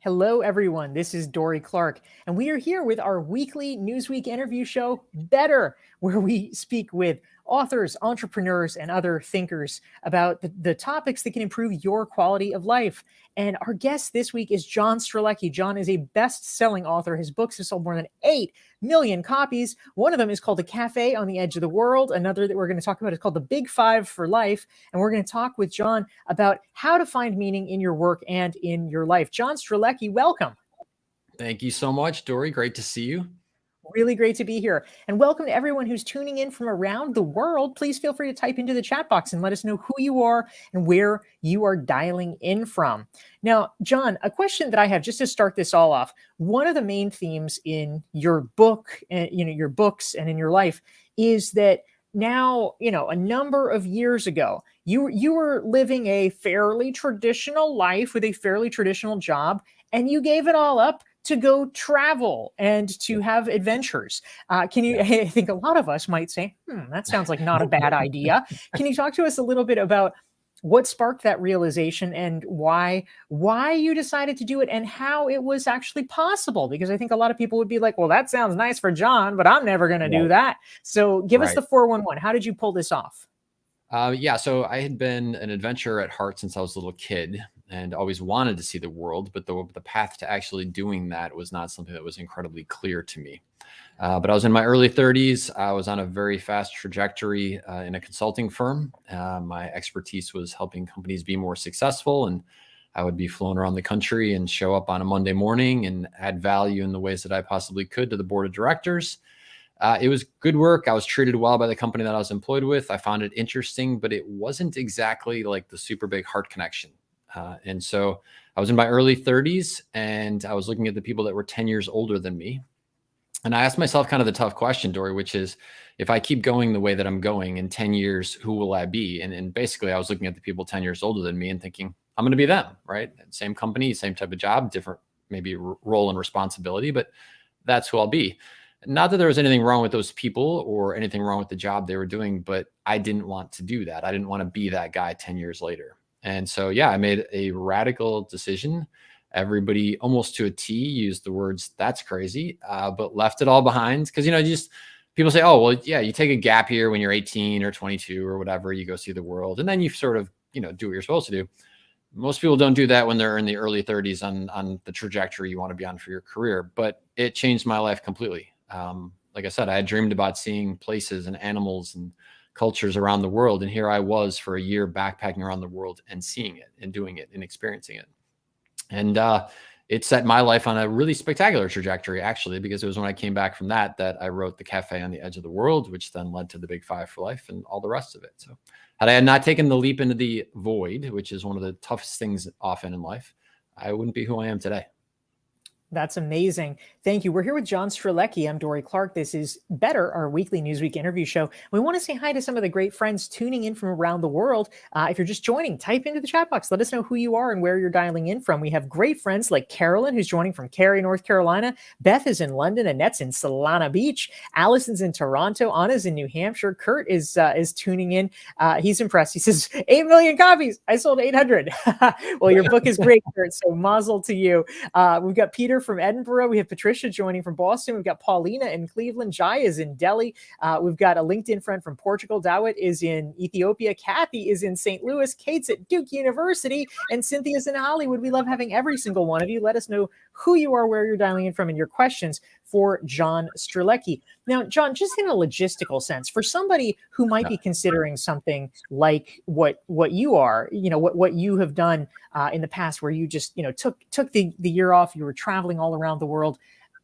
Hello, everyone. This is Dorie Clark, and we are here with our weekly Newsweek interview show, Better, where we speak with authors, entrepreneurs, and other thinkers about the topics that can improve your quality of life. And our guest this week is John Strelecky. John is a best-selling author. His books have sold more than 8 million copies. One of them is called A Cafe on the Edge of the World. Another that we're going to talk about is called The Big Five for Life. And we're going to talk with John about how to find meaning in your work and in your life. John Strelecky, welcome. Thank you so much, Dorie. Great to see you. Really great to be here. And welcome to everyone who's tuning in from around the world. Please feel free to type into the chat box and let us know who you are and where you are dialing in from. Now, John, a question that I have just to start this all off. One of the main themes in your book, your books and in your life is that now, a number of years ago, you were living a fairly traditional life with a fairly traditional job, and you gave it all up to go travel and to have adventures. I think a lot of us might say, that sounds like not a bad idea. Can you talk to us a little bit about what sparked that realization and why you decided to do it and how it was actually possible? Because I think a lot of people would be like, well, that sounds nice for John, but I'm never going to do that. So give us the 411. How did you pull this off? So I had been an adventurer at heart since I was a little kid and always wanted to see the world, but the path to actually doing that was not something that was incredibly clear to me. But I was in my early 30s. I was on a very fast trajectory in a consulting firm. My expertise was helping companies be more successful, and I would be flown around the country and show up on a Monday morning and add value in the ways that I possibly could to the board of directors. It was good work. I was treated well by the company that I was employed with. I found it interesting, but it wasn't exactly like the super big heart connection. And so I was in my early 30s and I was looking at the people that were 10 years older than me. And I asked myself kind of the tough question, Dorie, which is, if I keep going the way that I'm going in 10 years, who will I be? And basically I was looking at the people 10 years older than me and thinking, I'm going to be them, right? Same company, same type of job, different maybe role and responsibility, but that's who I'll be. Not that there was anything wrong with those people or anything wrong with the job they were doing, but I didn't want to do that. I didn't want to be that guy 10 years later. And so, I made a radical decision. Everybody almost to a T used the words, that's crazy, but left it all behind. Cause just people say, oh, well, yeah, you take a gap year when you're 18 or 22 or whatever, you go see the world. And then you sort of, do what you're supposed to do. Most people don't do that when they're in the early 30s on the trajectory you want to be on for your career, but it changed my life completely. Like I said, I had dreamed about seeing places and animals and cultures around the world. And here I was for a year backpacking around the world and seeing it and doing it and experiencing it. And it set my life on a really spectacular trajectory, actually, because it was when I came back from that I wrote The Cafe on the Edge of the World, which then led to The Big Five for Life and all the rest of it. So had I not taken the leap into the void, which is one of the toughest things often in life, I wouldn't be who I am today. That's amazing. Thank you. We're here with John Strelecky. I'm Dorie Clark. This is Better, our weekly Newsweek interview show. We want to say hi to some of the great friends tuning in from around the world. If you're just joining, type into the chat box. Let us know who you are and where you're dialing in from. We have great friends like Carolyn, who's joining from Cary, North Carolina. Beth is in London. Annette's in Solana Beach. Allison's in Toronto. Anna's in New Hampshire. Kurt is tuning in. He's impressed. He says, 8 million copies. I sold 800. Well, your book is great, Kurt, so mazel to you. We've got Peter from Edinburgh. We have Patricia joining from Boston. We've got Paulina in Cleveland. Jai is in Delhi. We've got a LinkedIn friend from Portugal. Dawit is in Ethiopia. Kathy is in St. Louis. Kate's at Duke University. And Cynthia's in Hollywood. We love having every single one of you. Let us know who you are, where you're dialing in from, and your questions for John Strelecky. Now, John, just in a logistical sense, for somebody who might be considering something like what you are, what you have done in the past, where you just took the year off, you were traveling all around the world.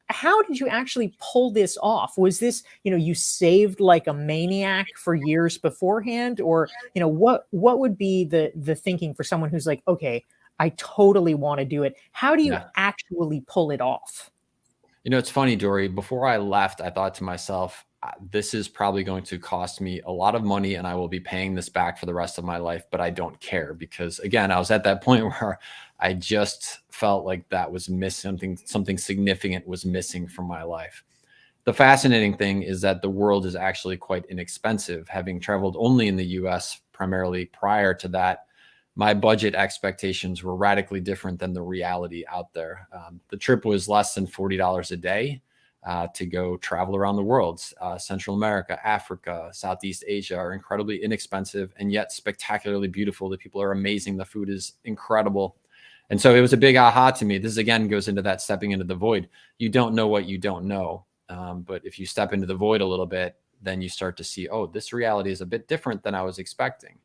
How did you actually pull this off? Was this, you saved like a maniac for years beforehand, or what would be the thinking for someone who's like, okay, I totally want to do it? How do you actually pull it off? It's funny, Dorie, before I left, I thought to myself, this is probably going to cost me a lot of money and I will be paying this back for the rest of my life, but I don't care, because again, I was at that point where I just felt like that was missing, something significant was missing from my life. The fascinating thing is that the world is actually quite inexpensive. Having traveled only in the US primarily prior to that, my budget expectations were radically different than the reality out there. The trip was less than $40 a day to go travel around the world. Central America, Africa, Southeast Asia are incredibly inexpensive and yet spectacularly beautiful. The people are amazing. The food is incredible. And so it was a big aha to me. This again goes into that stepping into the void. You don't know what you don't know. But if you step into the void a little bit, then you start to see, oh, this reality is a bit different than I was expecting.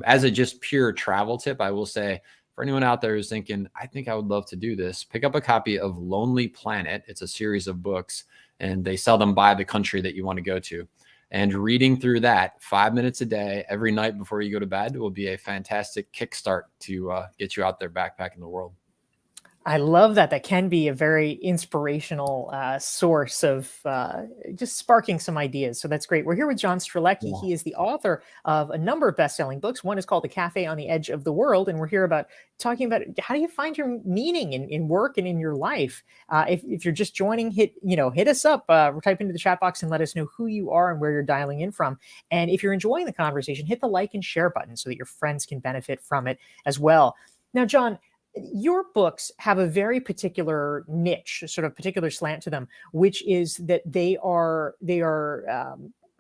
As a just pure travel tip, I will say for anyone out there who's thinking, I think I would love to do this, pick up a copy of Lonely Planet. It's a series of books, and they sell them by the country that you want to go to. And reading through that 5 minutes a day, every night before you go to bed, will be a fantastic kickstart to get you out there backpacking the world. I love that. That can be a very inspirational source of just sparking some ideas. So that's great. We're here with John Strelecky. Yeah. He is the author of a number of best-selling books. One is called The Cafe on the Edge of the World, and we're here about talking about how do you find your meaning in work and in your life. If you're just joining, hit us up, type into the chat box and let us know who you are and where you're dialing in from. And if you're enjoying the conversation, hit the like and share button so that your friends can benefit from it as well. Now, John, your books have a very particular niche, sort of particular slant to them, which is that they are.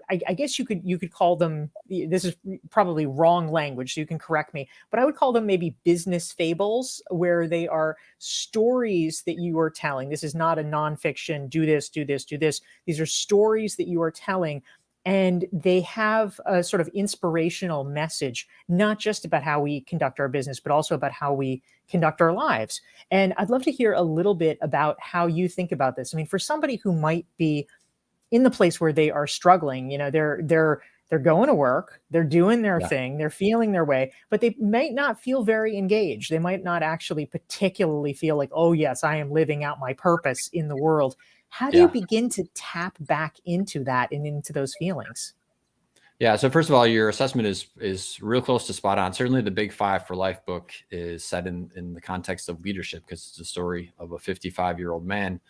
I guess you could call them. This is probably wrong language, so you can correct me. But I would call them maybe business fables, where they are stories that you are telling. This is not a nonfiction. Do this, do this, do this. These are stories that you are telling. And they have a sort of inspirational message, not just about how we conduct our business, but also about how we conduct our lives. And I'd love to hear a little bit about how you think about this. I mean, for somebody who might be in the place where they are struggling, they're going to work, they're doing their thing, they're feeling their way, but they might not feel very engaged. They might not actually particularly feel like, oh yes, I am living out my purpose in the world. How do you begin to tap back into that and into those feelings? Yeah. So first of all, your assessment is real close to spot on. Certainly the Big Five for Life book is set in the context of leadership, because it's a story of a 55-year-old man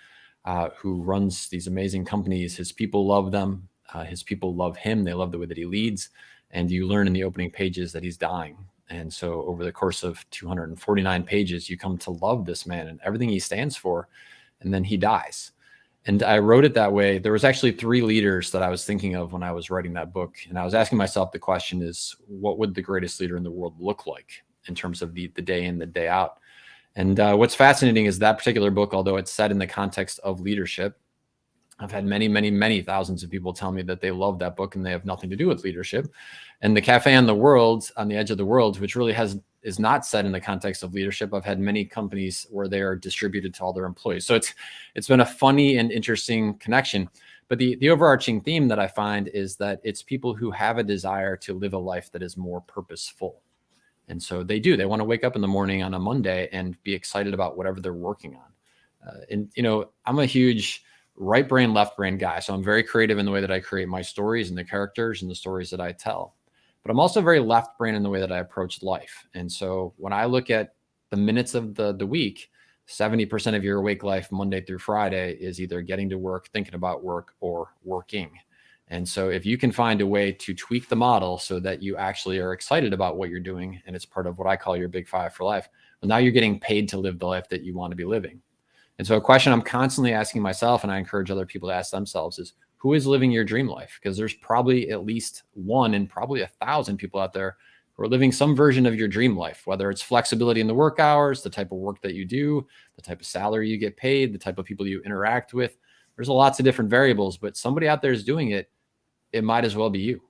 who runs these amazing companies. His people love them. His people love him. They love the way that he leads. And you learn in the opening pages that he's dying. And so over the course of 249 pages, you come to love this man and everything he stands for. And then he dies. And I wrote it that way. There was actually 3 leaders that I was thinking of when I was writing that book. And I was asking myself the question is, what would the greatest leader in the world look like in terms of the day in, the day out? And what's fascinating is that particular book, although it's set in the context of leadership, I've had many, many, many thousands of people tell me that they love that book and they have nothing to do with leadership. And The Cafe on the Edge of the World, which really is not set in the context of leadership. I've had many companies where they are distributed to all their employees. So it's been a funny and interesting connection. But the overarching theme that I find is that it's people who have a desire to live a life that is more purposeful. And so they want to wake up in the morning on a Monday and be excited about whatever they're working on. I'm a huge right brain, left brain guy. So I'm very creative in the way that I create my stories and the characters and the stories that I tell. But I'm also very left brain in the way that I approach life. And so when I look at the minutes of the week, 70% of your awake life, Monday through Friday, is either getting to work, thinking about work, or working. And so if you can find a way to tweak the model so that you actually are excited about what you're doing, and it's part of what I call your Big Five for Life, well, now you're getting paid to live the life that you want to be living. And so a question I'm constantly asking myself, and I encourage other people to ask themselves, is who is living your dream life? Because there's probably at least one and probably 1,000 people out there who are living some version of your dream life, whether it's flexibility in the work hours, the type of work that you do, the type of salary you get paid, the type of people you interact with. There's lots of different variables, but somebody out there is doing it. It might as well be you.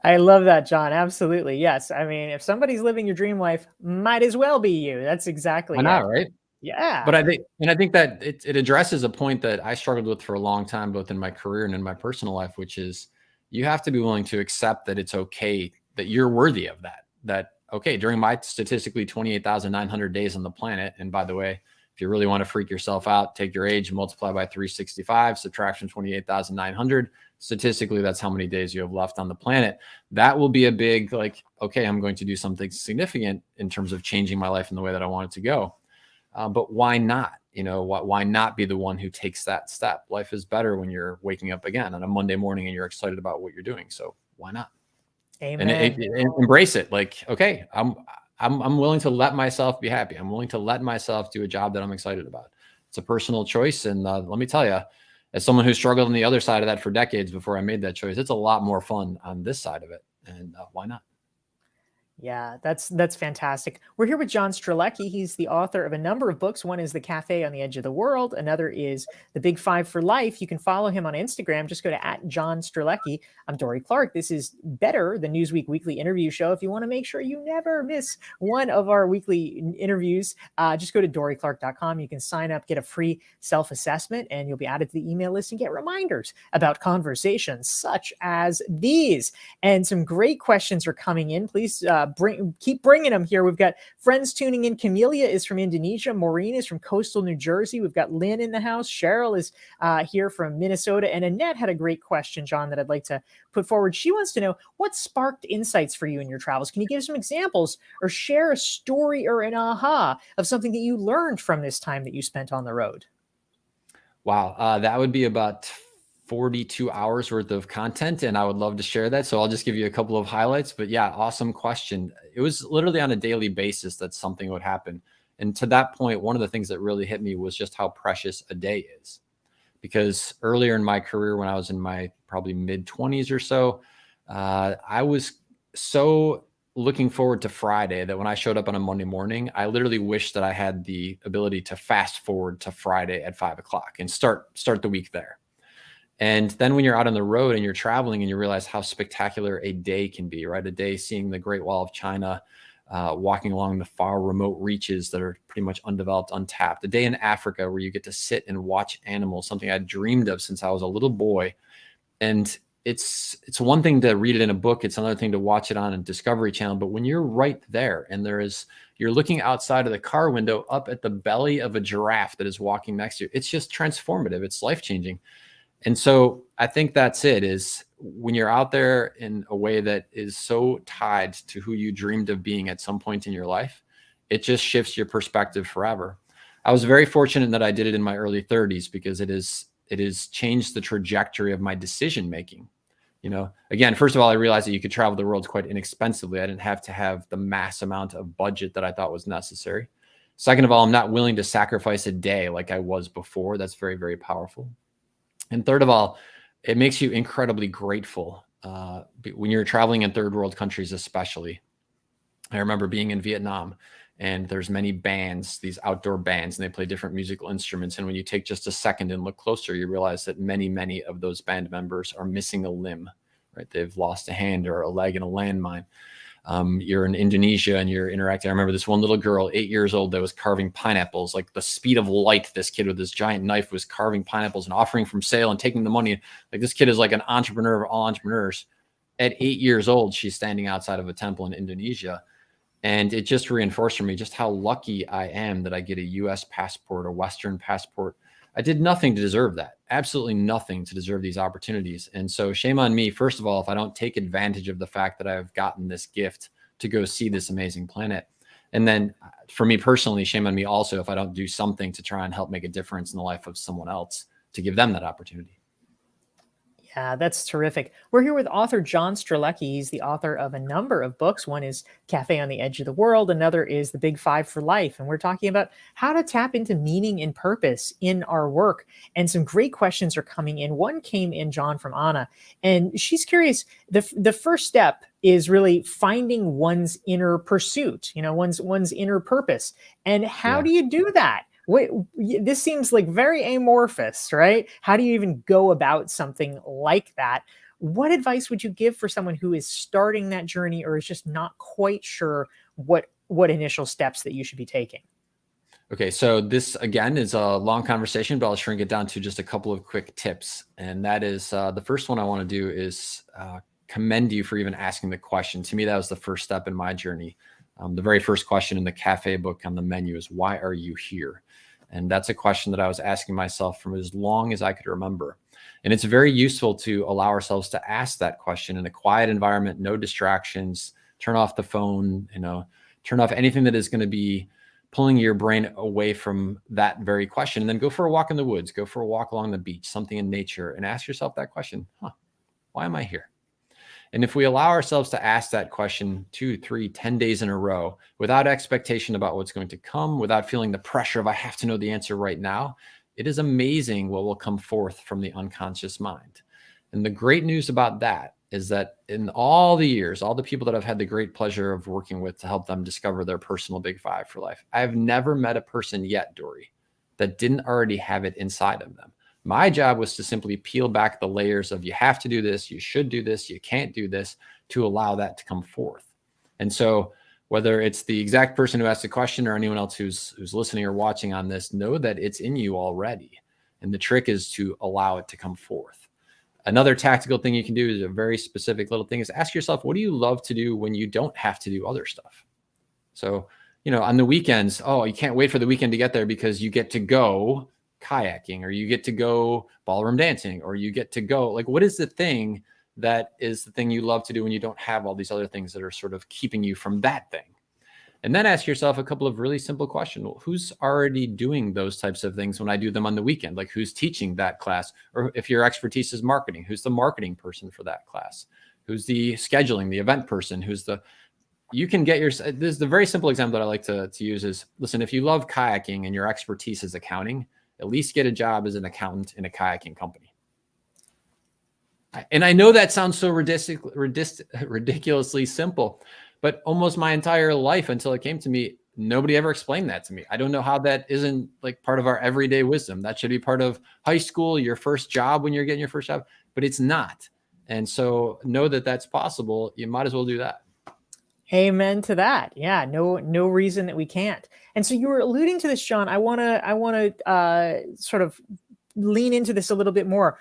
I love that, John. Absolutely. Yes. I mean, if somebody's living your dream life, might as well be you. That's exactly Why not, right? Yeah. But I think that it addresses a point that I struggled with for a long time, both in my career and in my personal life, which is you have to be willing to accept that it's okay, that you're worthy of that. Okay, during my statistically 28,900 days on the planet. And by the way, if you really want to freak yourself out, take your age, multiply by 365, subtraction 28,900. Statistically, that's how many days you have left on the planet. That will be a big, okay, I'm going to do something significant in terms of changing my life in the way that I want it to go. But why not? Why not be the one who takes that step? Life is better when you're waking up again on a Monday morning and you're excited about what you're doing. So why not? and Amen. embrace it. Like, okay, I'm willing to let myself be happy. I'm willing to let myself do a job that I'm excited about. It's a personal choice. And let me tell you, as someone who struggled on the other side of that for decades before I made that choice, it's a lot more fun on this side of it. And why not? Yeah, that's fantastic. We're here with John Strelecky. He's the author of a number of books. One is The Cafe on the Edge of the World. Another is The Big Five for Life. You can follow him on Instagram. Just go to @JohnStrelecky. I'm Dorie Clark. This is Better, the Newsweek weekly interview show. If you want to make sure you never miss one of our weekly interviews, just go to DorieClark.com. You can sign up, get a free self-assessment, and you'll be added to the email list and get reminders about conversations such as these. And some great questions are coming in. Please keep bringing them here. We've got friends tuning in. Camelia is from Indonesia. Maureen is from coastal New Jersey. We've got Lynn in the house. Cheryl is here from Minnesota. And Annette had a great question, John, that I'd like to put forward. She wants to know, what sparked insights for you in your travels? Can you give some examples or share a story or an aha of something that you learned from this time that you spent on the road? Wow. That would be about 42 hours worth of content, and I would love to share that. So I'll just give you a couple of highlights, but yeah, awesome question. It was literally on a daily basis that something would happen. And to that point, one of the things that really hit me was just how precious a day is. Because earlier in my career, when I was in my probably mid 20s or so, I was so looking forward to Friday that when I showed up on a Monday morning, I literally wished that I had the ability to fast forward to Friday at 5 o'clock and start the week there. And then when you're out on the road and you're traveling and you realize how spectacular a day can be, right? A day seeing the Great Wall of China, walking along the far remote reaches that are pretty much undeveloped, untapped. A day in Africa where you get to sit and watch animals, something I dreamed of since I was a little boy. And it's one thing to read it in a book. It's another thing to watch it on a Discovery Channel. But when you're right there and you're looking outside of the car window up at the belly of a giraffe that is walking next to you, it's just transformative. It's life-changing. And so I think that's it, is when you're out there in a way that is so tied to who you dreamed of being at some point in your life, it just shifts your perspective forever. I was very fortunate that I did it in my early 30s because it has changed the trajectory of my decision making. You know, again, first of all, I realized that you could travel the world quite inexpensively. I didn't have to have the mass amount of budget that I thought was necessary. Second of all, I'm not willing to sacrifice a day like I was before. That's very, very powerful. And third of all, it makes you incredibly grateful when you're traveling in third world countries, especially. I remember being in Vietnam, and there's many bands, these outdoor bands, and they play different musical instruments. And when you take just a second and look closer, you realize that many, many of those band members are missing a limb, right? They've lost a hand or a leg in a landmine. You're in Indonesia and you're interacting. I remember this one little girl, 8 years old, that was carving pineapples, like the speed of light. This kid with this giant knife was carving pineapples and offering from sale and taking the money. Like, this kid is like an entrepreneur of all entrepreneurs. At 8 years old, she's standing outside of a temple in Indonesia. And it just reinforced for me just how lucky I am that I get a US passport, a Western passport. I did nothing to deserve that. Absolutely nothing to deserve these opportunities. And so shame on me, first of all, if I don't take advantage of the fact that I've gotten this gift to go see this amazing planet. And then for me personally, shame on me also if I don't do something to try and help make a difference in the life of someone else to give them that opportunity. Yeah, that's terrific. We're here with author John Strelecky. He's the author of a number of books. One is Cafe on the Edge of the World. Another is The Big Five for Life. And we're talking about how to tap into meaning and purpose in our work. And some great questions are coming in. One came in, John, from Anna, and she's curious. The first step is really finding one's inner pursuit, one's inner purpose. And how do you do that? Wait, this seems like very amorphous, right? How do you even go about something like that? What advice would you give for someone who is starting that journey or is just not quite sure what initial steps that you should be taking? Okay, so this again is a long conversation, but I'll shrink it down to just a couple of quick tips. And that is the first one I want to do is commend you for even asking the question. To me, that was the first step in my journey. The very first question in the cafe book on the menu is, why are you here? And that's a question that I was asking myself from as long as I could remember. And it's very useful to allow ourselves to ask that question in a quiet environment, no distractions, turn off the phone, turn off anything that is going to be pulling your brain away from that very question. And then go for a walk in the woods, go for a walk along the beach, something in nature, and ask yourself that question, why am I here? And if we allow ourselves to ask that question 2, 3, 10 days in a row without expectation about what's going to come, without feeling the pressure of I have to know the answer right now, it is amazing what will come forth from the unconscious mind. And the great news about that is that in all the years, all the people that I've had the great pleasure of working with to help them discover their personal big five for life, I've never met a person yet, Dorie, that didn't already have it inside of them. My job was to simply peel back the layers of you have to do this, you should do this, you can't do this, to allow that to come forth. And so whether it's the exact person who asked the question or anyone else who's listening or watching on this, know that it's in you already. And the trick is to allow it to come forth. Another tactical thing you can do is a very specific little thing is ask yourself, what do you love to do when you don't have to do other stuff? So, on the weekends, oh, you can't wait for the weekend to get there because you get to go kayaking, or you get to go ballroom dancing, or you get to go, like, what is the thing that is the thing you love to do when you don't have all these other things that are sort of keeping you from that thing? And then ask yourself a couple of really simple questions. Well, who's already doing those types of things when I do them on the weekend? Like, who's teaching that class? Or if your expertise is marketing, who's the marketing person for that class? Who's the scheduling, the event person? You can get this is the very simple example that I like to use is, listen, if you love kayaking and your expertise is accounting, at least get a job as an accountant in a kayaking company. And I know that sounds so ridiculously simple, but almost my entire life until it came to me, nobody ever explained that to me. I don't know how that isn't like part of our everyday wisdom. That should be part of high school, your first job when you're getting your first job, but it's not. And so know that that's possible. You might as well do that. Amen to that. Yeah, no reason that we can't. And so you were alluding to this, John. I want to sort of lean into this a little bit more.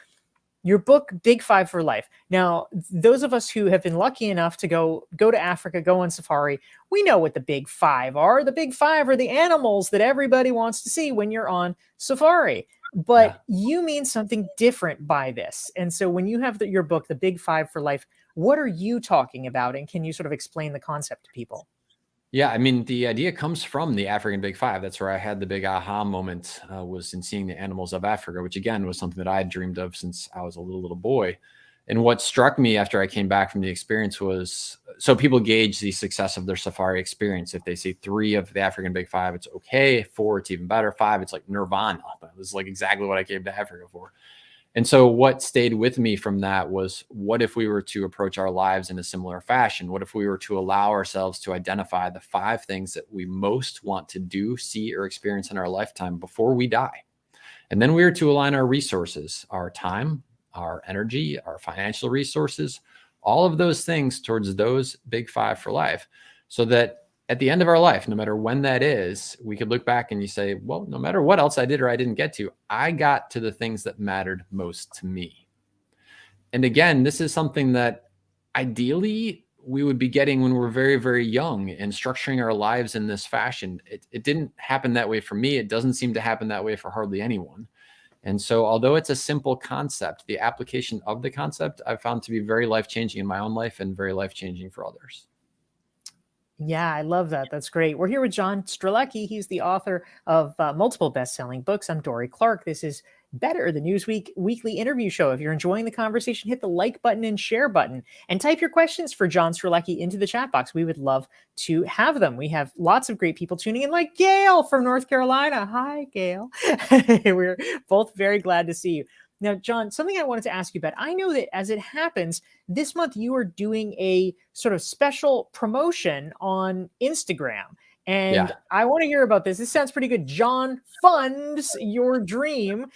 Your book, Big Five for Life. Now, those of us who have been lucky enough to go to Africa, go on safari, we know what the Big Five are. The Big Five are the animals that everybody wants to see when you're on safari. But you mean something different by this. And so when you have your book, The Big Five for Life, what are you talking about? And can you sort of explain the concept to people? Yeah, I mean, the idea comes from the African Big Five. That's where I had the big aha moment, was in seeing the animals of Africa, which again was something that I had dreamed of since I was a little boy. And what struck me after I came back from the experience was, so people gauge the success of their safari experience. If they see 3 of the African Big Five, it's okay. 4, it's even better. 5, it's like nirvana. That was like exactly what I came to Africa for. And so what stayed with me from that was, what if we were to approach our lives in a similar fashion? What if we were to allow ourselves to identify the 5 things that we most want to do, see, or experience in our lifetime before we die? And then we were to align our resources, our time, our energy, our financial resources, all of those things towards those big 5 for life, so that at the end of our life, no matter when that is, we could look back and you say, well, no matter what else I did or I didn't get to, I got to the things that mattered most to me. And again, this is something that ideally we would be getting when we're very, very young and structuring our lives in this fashion. It didn't happen that way for me. It doesn't seem to happen that way for hardly anyone. And so although it's a simple concept, the application of the concept I've found to be very life-changing in my own life and very life-changing for others. Yeah, I love that. That's great. We're here with John Strelecky. He's the author of multiple best-selling books. I'm Dorie Clark. This is Better, the Newsweek weekly interview show. If you're enjoying the conversation, hit the like button and share button and type your questions for John Strelecky into the chat box. We would love to have them. We have lots of great people tuning in, like Gail from North Carolina. Hi, Gail. We're both very glad to see you. Now, John, something I wanted to ask you about. I know that as it happens, this month you are doing a sort of special promotion on Instagram. And I want to hear about this. This sounds pretty good. John Funds Your Dream.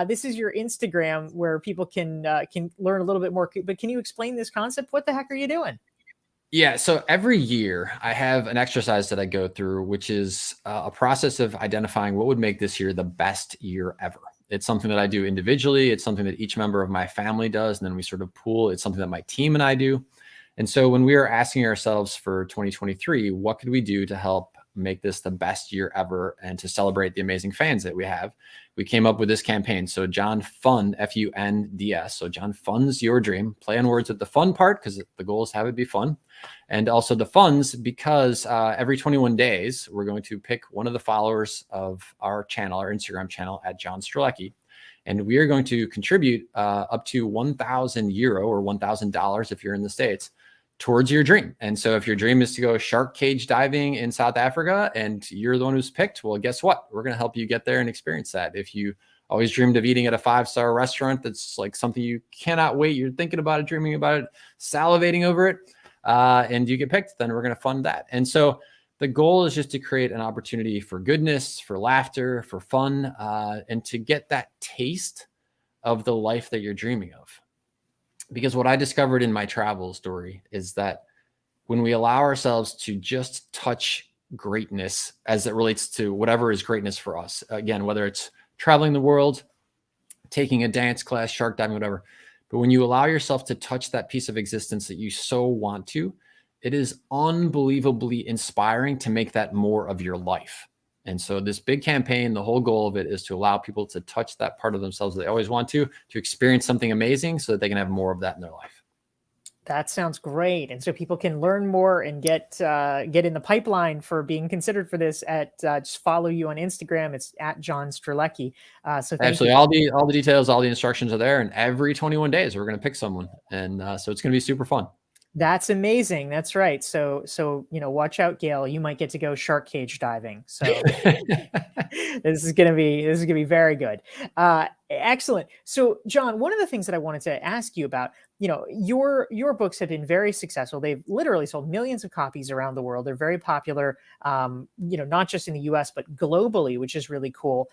This is your Instagram where people can learn a little bit more. But can you explain this concept? What the heck are you doing? Yeah. So every year I have an exercise that I go through, which is a process of identifying what would make this year the best year ever. It's something that I do individually. It's something that each member of my family does. And then we sort of pool. It's something that my team and I do. And so when we were asking ourselves for 2023, what could we do to help make this the best year ever and to celebrate the amazing fans that we have, we came up with this campaign. So John Fund, Funds. So John Funds Your Dream. Play on words with the fun part, because the goal is to have it be fun. And also the funds, because every 21 days, we're going to pick one of the followers of our channel, our Instagram channel at John Strelecky. And we are going to contribute up to €1,000 or $1,000 if you're in the States towards your dream. And so if your dream is to go shark cage diving in South Africa and you're the one who's picked, well, guess what? We're going to help you get there and experience that. If you always dreamed of eating at a 5-star restaurant, that's like something you cannot wait, you're thinking about it, dreaming about it, salivating over it, and you get picked, then we're going to fund that. And so the goal is just to create an opportunity for goodness, for laughter, for fun, and to get that taste of the life that you're dreaming of. Because what I discovered in my travels, Dorie, is that when we allow ourselves to just touch greatness as it relates to whatever is greatness for us, again, whether it's traveling the world, taking a dance class, shark diving, whatever, but when you allow yourself to touch that piece of existence that you so want to, it is unbelievably inspiring to make that more of your life. And so this big campaign, the whole goal of it is to allow people to touch that part of themselves that they always want to experience something amazing so that they can have more of that in their life. That sounds great. And so people can learn more and get in the pipeline for being considered for this at just follow you on Instagram. It's at John Strelecky. So thank Absolutely. you. All the details, all the instructions are there. And every 21 days, we're going to pick someone. And so it's going to be super fun. That's amazing. That's right. So, watch out, Gail. You might get to go shark cage diving. So this is gonna be very good. Excellent. So, John, one of the things that I wanted to ask you about, your books have been very successful. They've literally sold millions of copies around the world. They're very popular, not just in the US, but globally, which is really cool.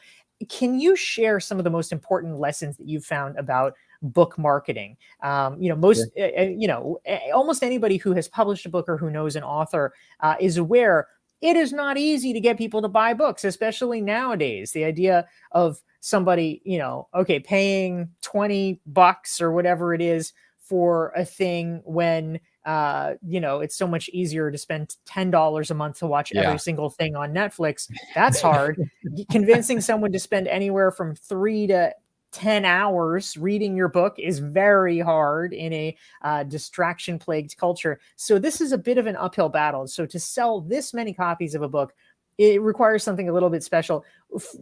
Can you share some of the most important lessons that you've found about book marketing? Almost anybody who has published a book or who knows an author is aware it is not easy to get people to buy books, especially nowadays. The idea of somebody, paying $20 or whatever it is for a thing when it's so much easier to spend $10 a month to watch every single thing on Netflix. That's hard. Convincing someone to spend anywhere from 3 to 10 hours reading your book is very hard in a distraction plagued culture. So this is a bit of an uphill battle. So to sell this many copies of a book, it requires something a little bit special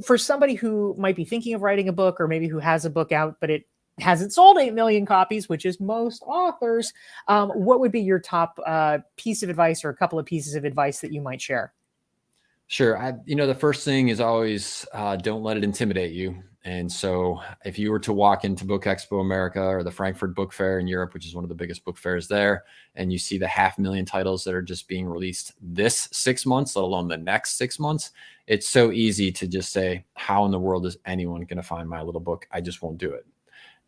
for somebody who might be thinking of writing a book, or maybe who has a book out, but it hasn't sold 8 million copies, which is most authors. What would be your top piece of advice, or a couple of pieces of advice that you might share? Sure. The first thing is always don't let it intimidate you. And so if you were to walk into Book Expo America or the Frankfurt Book Fair in Europe, which is one of the biggest book fairs there, and you see the 500,000 titles that are just being released this 6 months, let alone the next 6 months, it's so easy to just say, how in the world is anyone going to find my little book? I just won't do it.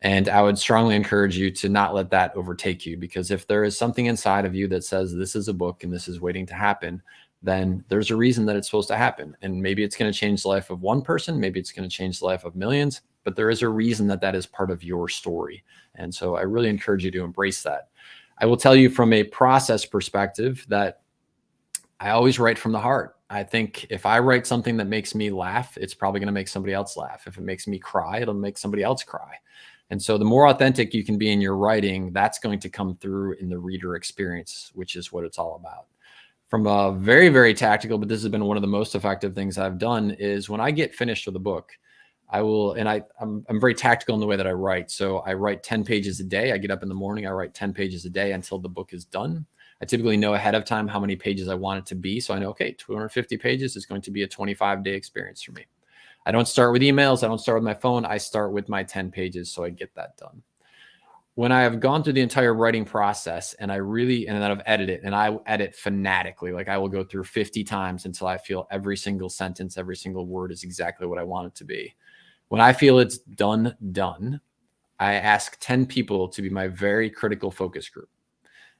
And I would strongly encourage you to not let that overtake you, because if there is something inside of you that says this is a book and this is waiting to happen, then there's a reason that it's supposed to happen. And maybe it's going to change the life of one person. Maybe it's going to change the life of millions, but there is a reason that that is part of your story. And so I really encourage you to embrace that. I will tell you from a process perspective that I always write from the heart. I think if I write something that makes me laugh, it's probably going to make somebody else laugh. If it makes me cry, it'll make somebody else cry. And so the more authentic you can be in your writing, that's going to come through in the reader experience, which is what it's all about. From a very, very tactical, but this has been one of the most effective things I've done, is when I get finished with a book, I will, and I'm very tactical in the way that I write. So I write 10 pages a day. I get up in the morning, I write 10 pages a day until the book is done. I typically know ahead of time how many pages I want it to be. So I know, okay, 250 pages is going to be a 25-day experience for me. I don't start with emails. I don't start with my phone. I start with my 10 pages. So I get that done. When I have gone through the entire writing process and then I've edited it, and I edit fanatically, like I will go through 50 times until I feel every single sentence, every single word is exactly what I want it to be. When I feel it's done, I ask 10 people to be my very critical focus group.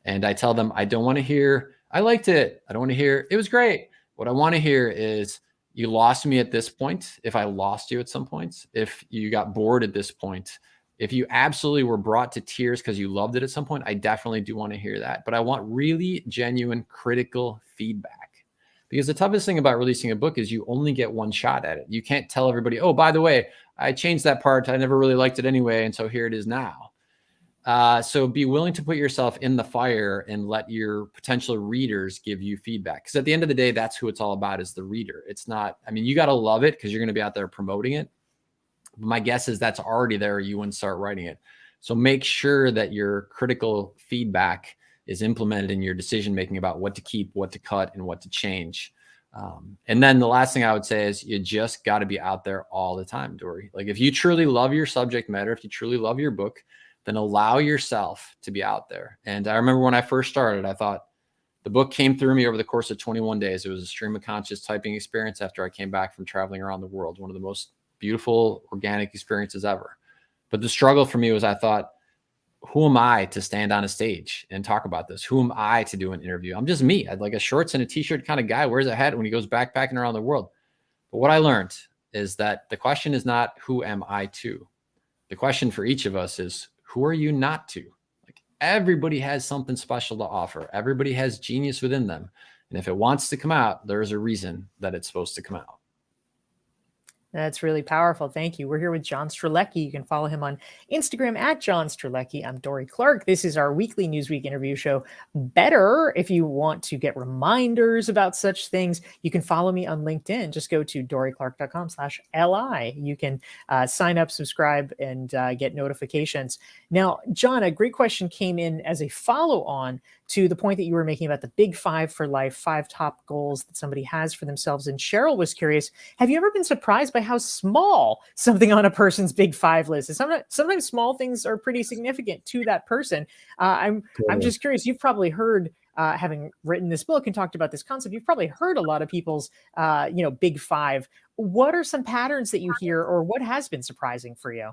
And I tell them, I don't want to hear, I liked it. I don't want to hear, it was great. What I want to hear is, you lost me at this point. If I lost you at some points, if you got bored at this point, if you absolutely were brought to tears because you loved it at some point, I definitely do want to hear that. But I want really genuine critical feedback, because the toughest thing about releasing a book is you only get one shot at it. You can't tell everybody, oh, by the way, I changed that part. I never really liked it anyway. And so here it is now. So be willing to put yourself in the fire and let your potential readers give you feedback. Because at the end of the day, that's who it's all about, is the reader. It's not, I mean, you got to love it because you're going to be out there promoting it. My guess is that's already there, or you wouldn't start writing it. So make sure that your critical feedback is implemented in your decision making about what to keep, what to cut, and what to change. And then the last thing I would say is you just got to be out there all the time, Dorie. Like if you truly love your subject matter, if you truly love your book, then allow yourself to be out there. And I remember when I first started, I thought the book came through me over the course of 21 days. It was a stream of conscious typing experience after I came back from traveling around the world. One of the most beautiful organic experiences ever. But the struggle for me was I thought, who am I to stand on a stage and talk about this? Who am I to do an interview? I'm just me. I'd like a shorts and a t-shirt kind of guy, wears a hat when he goes backpacking around the world. But what I learned is that the question is not who am I to? The question for each of us is who are you not to? Like everybody has something special to offer. Everybody has genius within them. And if it wants to come out, there's a reason that it's supposed to come out. That's really powerful. Thank you. We're here with John Strelecky. You can follow him on Instagram at John Strelecky. I'm Dorie Clark. This is our weekly Newsweek interview show. Better, if you want to get reminders about such things, you can follow me on LinkedIn. Just go to dorieclark.com/LI. You can sign up, subscribe, and get notifications. Now, John, a great question came in as a follow-on to the point that you were making about the big 5 for life, 5 top goals that somebody has for themselves. And Cheryl was curious, have you ever been surprised by how small something on a person's big 5 list is? Sometimes small things are pretty significant to that person. I'm just curious, you've probably heard, having written this book and talked about this concept, you've probably heard a lot of people's, big 5. What are some patterns that you hear, or what has been surprising for you?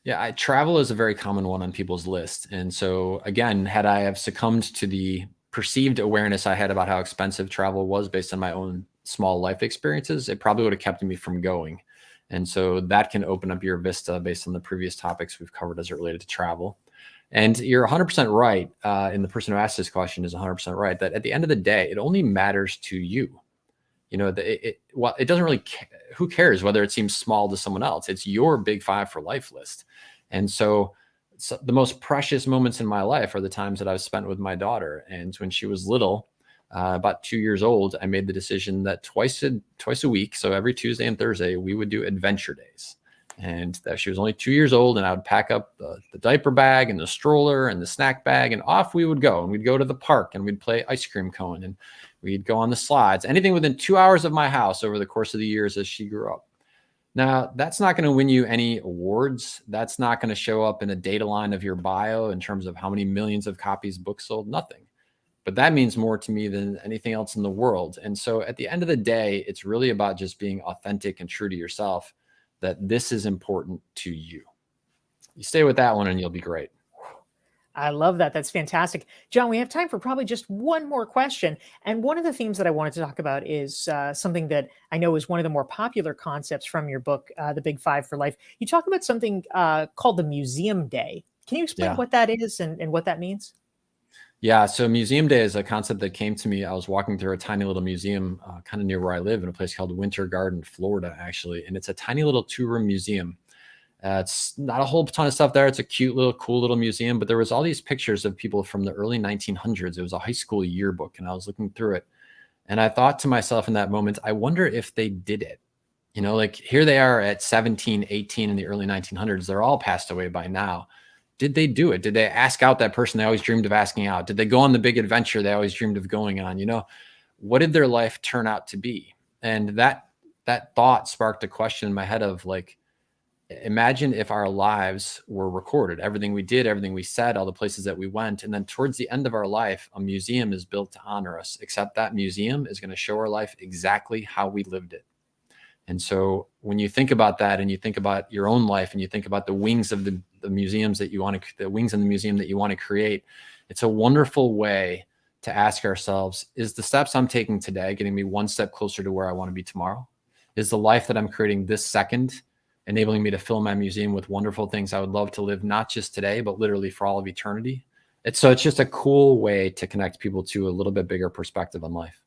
Yeah, travel is a very common one on people's list. And so again, had I have succumbed to the perceived awareness I had about how expensive travel was based on my own small life experiences, it probably would have kept me from going. And so that can open up your vista based on the previous topics we've covered as it related to travel. And you're 100% right. And the person who asked this question is 100% right, that at the end of the day, it only matters to you. You know, it doesn't really, who cares whether it seems small to someone else? It's your big 5 for life list. And so the most precious moments in my life are the times that I've spent with my daughter. And when she was little, about 2 years old, I made the decision that twice a week, so every Tuesday and Thursday, we would do adventure days. And that she was only 2 years old, and I would pack up the diaper bag and the stroller and the snack bag, and off we would go. And we'd go to the park and we'd play ice cream cone, and we'd go on the slides, anything within 2 hours of my house over the course of the years as she grew up. Now, that's not going to win you any awards. That's not going to show up in a data line of your bio in terms of how many millions of copies books sold, nothing. But that means more to me than anything else in the world. And so at the end of the day, it's really about just being authentic and true to yourself, that this is important to you. You stay with that one and you'll be great. I love that. That's fantastic. John, we have time for probably just one more question. And one of the themes that I wanted to talk about is something that I know is one of the more popular concepts from your book, The Big 5 for Life. You talk about something called the Museum Day. Can you explain what that is and what that means? Yeah, so Museum Day is a concept that came to me. I was walking through a tiny little museum kind of near where I live in a place called Winter Garden, Florida, actually. And it's a tiny little 2-room museum. It's not a whole ton of stuff there. It's a cute little, cool little museum, but there was all these pictures of people from the early 1900s. It was a high school yearbook, and I was looking through it. And I thought to myself in that moment, I wonder if they did it. You know, like here they are at 17, 18 in the early 1900s. They're all passed away by now. Did they do it? Did they ask out that person they always dreamed of asking out? Did they go on the big adventure they always dreamed of going on? You know, what did their life turn out to be? And that thought sparked a question in my head of like, imagine if our lives were recorded, everything we did, everything we said, all the places that we went. And then towards the end of our life, a museum is built to honor us, except that museum is going to show our life exactly how we lived it. And so when you think about that and you think about your own life and you think about the wings of the museums that you want to, the wings in the museum that you want to create, it's a wonderful way to ask ourselves, is the steps I'm taking today getting me one step closer to where I want to be tomorrow? Is the life that I'm creating this second enabling me to fill my museum with wonderful things I would love to live, not just today, but literally for all of eternity? It's just a cool way to connect people to a little bit bigger perspective on life.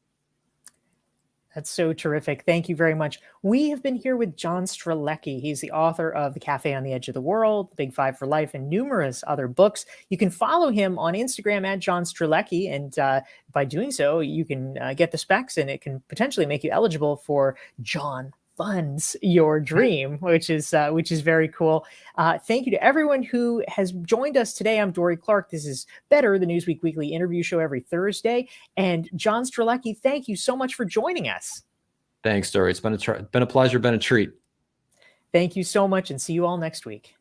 That's so terrific. Thank you very much. We have been here with John Strelecky. He's the author of The Cafe on the Edge of the World, The Big 5 for Life, and numerous other books. You can follow him on Instagram at John Strelecky, and by doing so, you can get the specs, and it can potentially make you eligible for John funds your dream, which is very cool. Thank you to everyone who has joined us today. I'm Dorie Clark. This is Better, the Newsweek weekly interview show every Thursday. And John Strelecky, thank you so much for joining us. Thanks, Dorie. It's been a pleasure, been a treat. Thank you so much, and see you all next week.